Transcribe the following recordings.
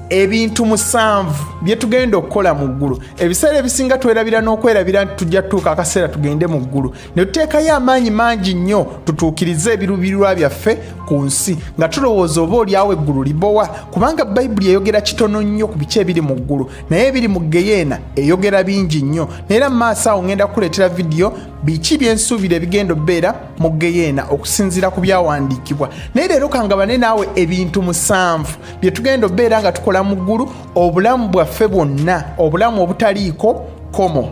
ebintu 7 bye tugenda okukola mu ggulu. Ebiseera ebisinga twerabira n'okwerabira nti tujja tutuuka akaseera tugende mu ggulu ne tuteekayo amaanyi mangi nnyo tutuukirize ebiruubirirwa byaffe ku nsi nga tulowooza oba oliawo eggulu libowa, kubanga bayibuli eyogera kitono nnyo ku biki ebiri mu ggulu naye ebiri mu geyeena eyogera bingi nnyo. Neera mu maaso awo ngenda kukuleetera vidiyo biki byensuubira ebigenda obbeera mu geyeena okusinziira ku byawandiikibwa. Naye leero kangabane naawe ebintu 7 bye tugenda obbeera nga tukola mu ggulu obulamu bwaffe bwonna, obulamu obutaliiko komo.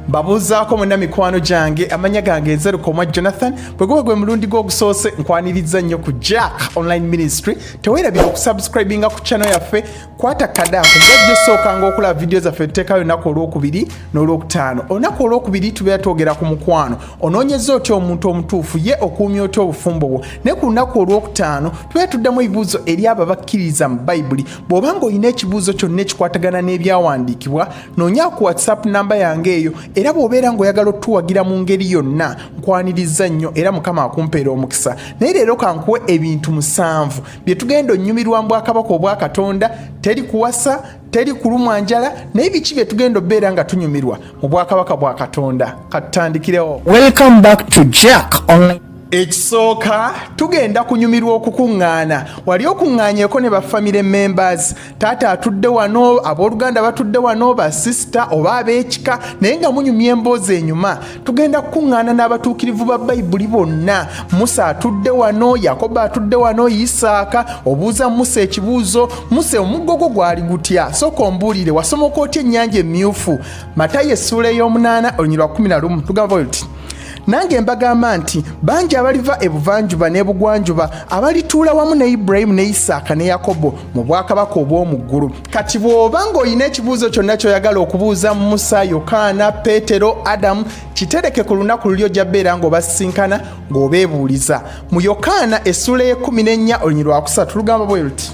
Babuzaako mwenna mikwano gyange, amanya gange Nzerukomwa Jonathan. Bwe guba gwe mulundi gw'ogusoose nkwaniriza nnyo ku Jack Online Ministry. Teweerabira okusubscribinga ku channel yaffe, kwata kadako ng'ajja osookanga okulaba vidiyo zaffe tuteekayo olunaku olwokubiri n'olwokutaano. Olunaku olwokubiri tubeera twogera ku mukwano, onoonyeza otya omuntu omutuufu, ye okuumya otya obufumbo bwo. Ne ku lunaku olwokutaano tubeera tuddamu ebibuuzo eri abo abakkiriza mu Bayibuli. Bw'obanga olina ekibuuzo kyonna ekikwatagana n'ebyawandiikibwa, noonya ku WhatsApp namba yange eyo. Era bw'obeera ng'oyagala otuwagira mu ngeri yonna, nkwaniriza nnyo era Mukama akumpeera omukisa. Naye leero kankuwe ebintu 7 bye tugenda onnyumirwa mu bwakabaka obwa Katonda, teri kuwasa, teri kulumwa njala, naye biki bye tugenda obbeera nga tunyumirwa mu bwakabaka bwa Katonda. Katutandikirewo. Welcome back to Jack Online. Ekisooka tugenda kunyumirwa okukuŋŋaana. Wali okuŋŋaanyeeko ne bafamily members, taata atudde wano, abooluganda batudde wano, basisita oba ab'ekika, naye nga munyumya emboozi enyuma. Tugenda kukuŋŋaana n'abatuukirivu ba Bayibuli bonna. Musa atudde wano, Yakobo atudde wano, Isaaka. Obuuza Musa ekibuuzo, Musa omuggo gwo gwali gutya? Sooka ombuulire, wasomoka otya ennyanja emmyufu? Matayo essuula ey'omunaana olunyiriri lwa 11 tugamba luti, nange mbagamba nti bangi abaliva ebuvanjuba n'ebugwanjuba abalituula wamu ne Ibulayimu ne Isaaka ne Yakobo mu bwakabaka obw'omu ggulu. Kati bw'oba ng'olina ekibuuzo kyonna ky'oyagala okubuuza Musa, Yokaana, Peetero, Adamu, kitereke ku lunaku luli ojja bbeera ng'obasinkana ng'obeebuuliza. Mu Yokaana essuula y'e14 olunyiriri lwa 3 lugamba bwe luti,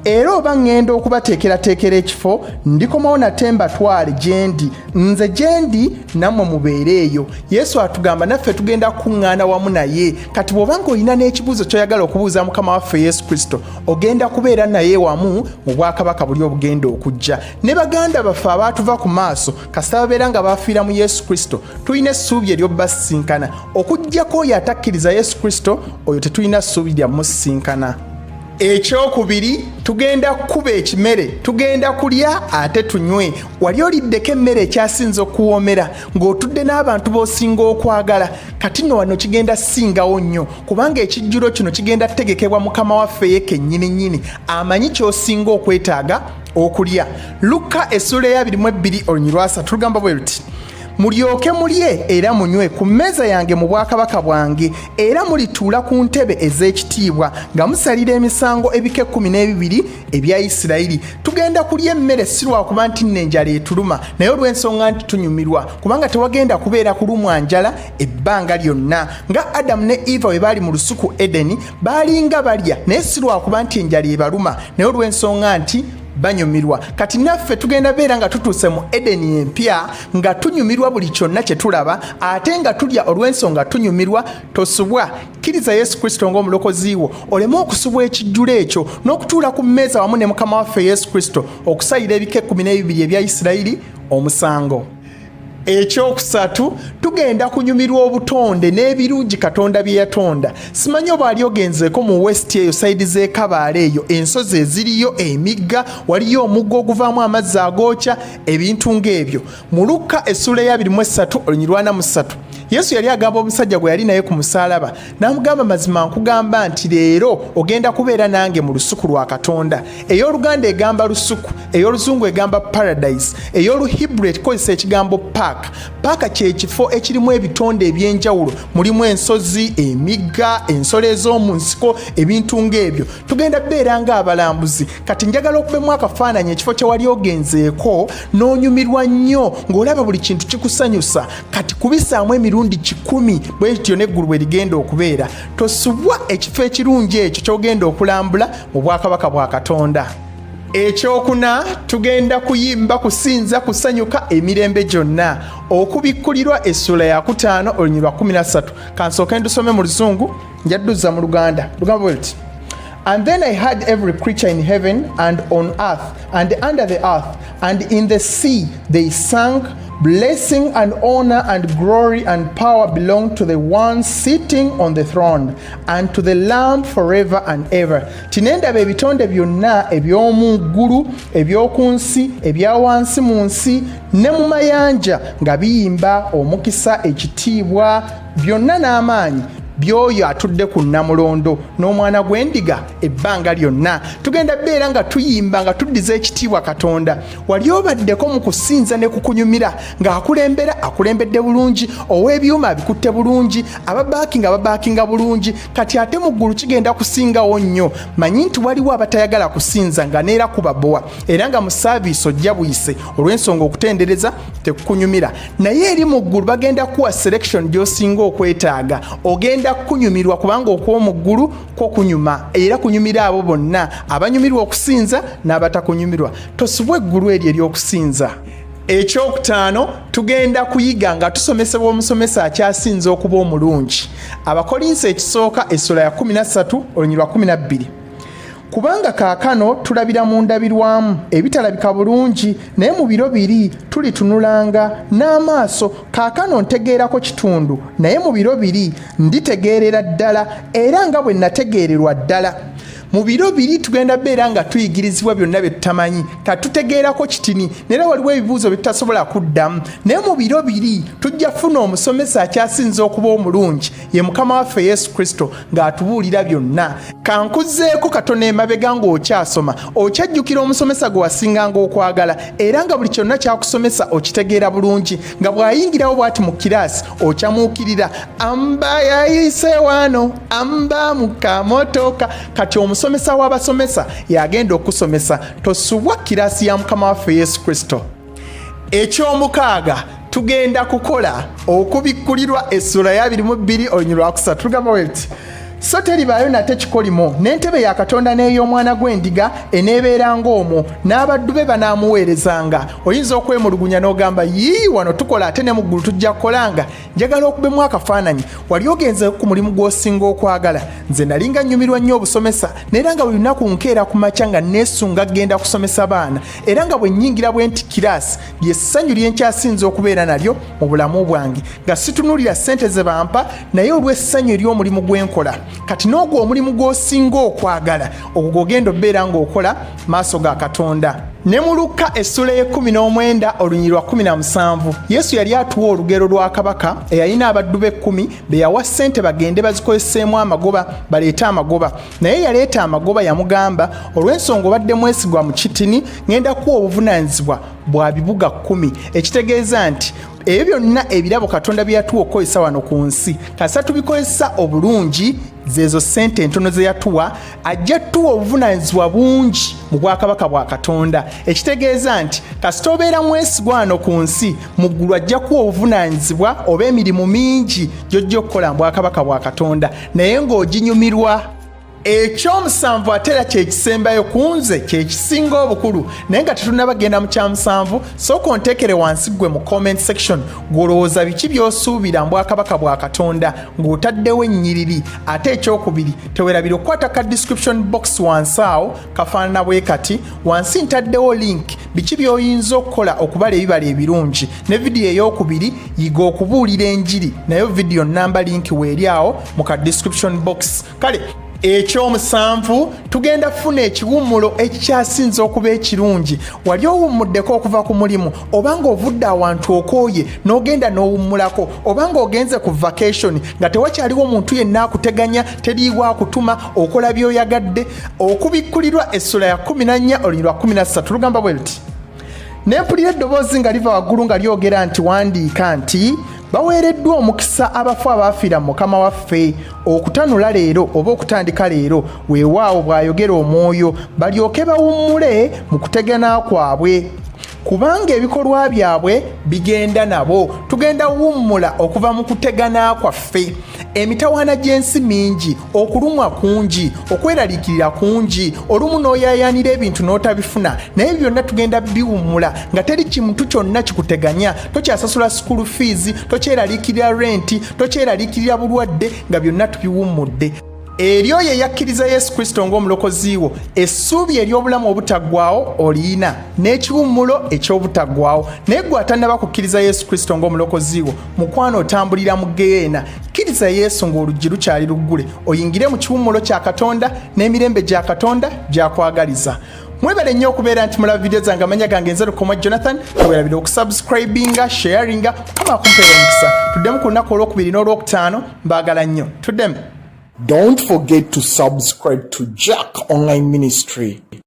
era oba ŋŋenda okubateekerateekera ekifo, ndikomawo nate mbatwale gye ndi, nze gye ndi nammwe mubeere eyo. Yesu atugamba naffe tugenda kuŋŋaana wamu naye. Kati bw'oba ng'olina n'ekibuuzo ky'oyagala okubuuza Mukama waffe Yesu Kristo, ogenda kubeera naye wamu mu bwakabaka buli obugenda okujja. Ne baganda baffe abaatuva ku maaso kasita babeera nga baafiira mu Yesu Kristo, tulina essuubi ery'obbasisinkana. Okuggyako oyo atakkiriza Yesu Kristo, oyo tetulina ssuubi lya musisinkana. Ekyokubiri, tugenda kukuba ekimere, tugenda kulya ate tunywe. Wali oliddeko emmere ekyasinza okuwoomera ng'otudde n'abantu b'osinga okwagala, kati nno wano kigenda singawo nnyo, kubanga ekijjulo kino kigenda kutegekebwa Mukama waffe ye kennyini amanyi ky'osinga okwetaaga okulya. Luka essuula ya 22 olunyiriri lwa 3 lugamba bwe luti, mulyoke mulye era munywe ku mmeeza yange mu bwakabaka bwange, era mulituula ku ntebe ez'ekitiibwa nga musalira emisango ebika 12 ebya Isirayiri. Tugenda kulya emmere si lwakuba nti nno enjala etuluma, naye olw'ensonga nti tunyumirwa, kubanga tewagenda kubeera kulumwa njala ebbanga lyonna. Nga Adamu ne Eva bwe baali mu lusuku Edeni, baalinga balya naye si lwakuba nti enjala ebaluma, naye olw'ensonga nti banyumirwa. Kati naffe tugenda beera nga tutuuse mu Edeni empya nga tunyumirwa buli kyonna kye tulaba, ate nga tulya olw'ensonga tunyumirwa. Tosubwa, kkiriza Yesu Kristo ng'omulokozi wo, oleme okusubwa ekijjulo ekyo n'okutuula ku mmeeza wamu ne Mukama waffe Yesu Kristo okusalira ebika 12 ebya Isirayiri omusango. Ekyokusatu, tugenda kunyumirwa obutonde n'ebirungi Katonda bye yatonda. Simanyi oba ali ogenzeeko mu West eyo sayidi z'e Kabaale eyo, ensozi eziriyo, emigga, waliyo omuggo oguvaamu amazzi agookya, ebintu ng'ebyo. Mu Luka essuula ya 23 olunyiriri lwa 43 Yesu yali agamba omusajja gwe yali naye ku musaalaba, n'amugamba mazima nkugamba nti leero ogenda kubeera nange mu lusuku lwa Katonda. Ey'Oluganda egamba lusuku, ey'Oluzungu egamba paradise, ey'Oluhibru ekozesa ekigambo park. Paaka kye kifo ekirimu ebitonde eby'enjawulo, mulimu ensozi, emigga, ensolo ez'omu nsiko, ebintu ng'ebyo. Tugenda beera ng'abalambuzi. Kati njagala okubemu akafaananyi ekifo kye wali ogenzeeko n'onyumirwa nnyo ng'olaba buli kintu kikusanyusa. Kati kubisaamu emirundi 10 bwe kityo n'eggulu bwe ligenda okubeera. Tosubwa ekifo ekirungi ekyo ky'ogenda okulambula mu bwakabaka bwa Katonda. Ekyokuna, tugenda kuyimba, kusinza, kusanyuka emirembe gyonna. Okubikkulirwa essuula ya 5 olunyiriri lwa 13. Kansooke ndusome mu Luzungu, njadduza mu Luganda. Lugamba bwe luti, And then I heard every creature in heaven and on earth and under the earth and in the sea, they sang, blessing and honor and glory and power belong to the one sitting on the throne and to the Lamb forever and ever. Tinendaba ebitonde byonna eby'omu ggulu, eby'oku nsi, ebya wansi mu nsi ne mu mayanja nga biyimba omukisa, ekitiibwa byonna n'amaanyi by'oyo atudde ku nnamulondo n'omwana gw'endiga ebbanga lyonna. Tugenda beera nga tuyimba nga tuddiza ekitiibwa Katonda. Wali obaddeko mu kusinza ne kukunyumira akulembedde bulungi, ow'ebyuma abikutte bulungi, ababaakinga bulungi, kati ate mu ggulu kigenda kusingawo nnyo. Manyi nti waliwo abatayagala kusinza nga neera kubabowa era nga mu saaviisi ojja buyise olw'ensonga okutendereza tekukunyumira, naye eri mu ggulu bagenda kuwa selection gy'osinga okwetaaga. Ogenda kunyumirwa kubanga okw'omu ggulu kwo kunyuma era kunyumira abo bonna abanyumirwa okusinza n'abatakunyumirwa. Tosubwa eggulu eryo ery'okusinza. Ekyokutaano, tugenda kuyiga nga tusomesebwa omusomesa akyasinza okuba omulungi. Abakolinso ekisooka essula ya 13 olunyiriri lwa 12. Kubanga kaakano tulabira mu ndabirwamu ebitalabika bulungi, naye mu biro biri tulitunulanga n'amaaso. Kaakano ntegeerako kitundu, naye mu biro biri nditegeerera ddala era nga bwe nategeererwa ddala. Mu biro biri tugenda beera nga tuyigirizibwa byonna bye tutamanyi, katutegeerako kitini naye waliwo ebibuuzo bye tutasobola kuddamu. Naye mu biro biri tujja funa omusomesa akyasinza okuba omulungi, ye Mukama waffe Yesu Kristo ng'atubuulira byonna. Kankuzeeko katono emabega ng'okyasoma, okyajjukira omusomesa gwe wasinganga okwagala era nga buli kyonna kyakusomesa okitegeera bulungi, nga bw'ayingirawo bw'ati mu kiraasi okyamuukirira. Amba yayise wano, amba mu kamotoka. Kati omusomesa w'abasomesa yagenda okusomesa. Tosubwa kiraasi ya Mukama waffe Yesu Kristo. Ekyomukaaga, tugenda kukola okubikkulirwa essula ya 22 olunyiriri lwa 3. Tugamba bweti, so teribaayo nate kikolimo, n'entebe ya Katonda n'ey'omwana gw'endiga eneebeeranga omwo, n'abaddu be banaamuweerezanga. Oyinza okwemulugunya n'ogamba yii wano tukola ate ne mu ggulu tujja kukolanga. Njagala okubemu akafaananyi. Wali ogenze ku mulimu gw'osinga okwagala. Nze nalinga nnyumirwa nnyo obusomesa, naera nga buli lunaku nkeera ku makya nga neesunga genda kusomesa baana, era nga bwe nnyingira bwe nti kiraasi lye ssanyu lye nkyasinza okubeera nalyo mu bulamu bwange, nga situnuulira ssente ze bampa naye olw'essanyu ery'omulimu gwe nkola. Kati n'ogwo omulimu gw'osinga okwagala ogwo gw'ogenda obeera ng'okola maaso ga Katonda. Ne mu Luka essula y'e19 olunyiriri lwa 17, Yesu yali atuwa olugero lwa kabaka eyalina abaddu be 10 be yawa ssente bagende bazikoleseemu amagoba baleete amagoba. Naye yaleeta amagoba yamugamba, olw'ensonga obadde mwesigwa mu kitini, ngenda kuwa obuvunaanyizibwa bwa bibuga 10. Ekitegeeza nti ebyo byonna ebirabo Katonda bye yatuwa okukozesa wano ku nsi, kasa tubikozesa obulungi, zezo ssente entono ze yatuwa, ajja tuwa obuvunaanyizibwa bungi mu bwakabaka bwa Katonda. Ekitegeeza nti kasita obeera mwesigwa wano ku nsi, mu ggulu ajja kuwa obuvunaanyizibwa oba emirimu mingi gy'ojja okukola mu bwakabaka bwa Katonda, naye ng'oginyumirwa. Ekyomusanvu ate era kyekisembayo ku nze, kyekisinga obukulu, naye nga tetunnabagenda mu kyamusanvu, sooka onteekere wansi ggwe mu comment section gw'olowooza biki by'osuubira mu bwakabaka bwa Katonda ng'otaddewo ennyiriri. Ate ekyokubiri, teweerabira okukwata ka description box wansi awo kafaanana bwe kati. Wansi ntaddewo link biki by'oyinza okukola okubala ebibala ebirungi, ne vidiyo ey'okubiri yiga okubuulira enjiri, nayo vidiyo namba link weeri awo mu ka description box. Kale ekyomusanvu, tugenda funa ekiwummulo ekikyasinza okuba ekirungi. Wali owummuddeko okuva ku mulimu, obanga ovudde awantu okooye n'ogenda n'owummulako, obanga ogenze ku vacation nga tewakyaliwo muntu yenna akuteganya, teriiwo akutuma, okola by'oyagadde. Okubikkulirwa essula ya 14 olunyiriri lwa 13 lugamba bwe luti, nempulira eddoboozi nga liva waggulu nga lyogera nti wandiika nti baweereddwa omukisa abafu abaafiira mu Mukama waffe okutanula leero oba okutandika leero, weewaawo bw'ayogera Omwoyo, balyoke bawummule mu kutegana kwabwe, kubanga ebikolwa byabwe bigenda nabo. Tugenda wummula okuva mu kutegana kwaffe. Emitawaana gy'ensi mingi, okulumwa kungi, okweraliikirira kungi, olumu n'oyaayaanira ebintu n'otabifuna, naye byonna tugenda biwummula nga teri kintu kyonna kikuteganya. Tokyasasula school fees, tokyeraliikirira renti, tokyeraliikirira bulwadde, nga byonna tubiwummudde. eri oyo eyakkiriza Yesu Kristo ng'omulokozi wo essuubi ery'obulamu obutaggwaawo oliyina n'ekiwummulo eky'obutaggwaawo naye gwe atannaba kukkiriza Yesu Kristo ng'omulokozi wo mukwano otambulira mu geyeena kkiriza Yesu ng'oluggi lukyali luggule oyingire mu kiwummulo kya Katonda n'emirembe gya Katonda gy'akwagaliza. Mwebale nnyo okubeera nti mulaba video zange amanya gange nze Lukoma Jonathan weerabire okusubscribinga sharinga kama akumpeera omukisa tuddemu ku lunaku olwokubiri n'olwokutaano mbaagala nnyo tuddemu. Don't forget to subscribe to Jack Online Ministry.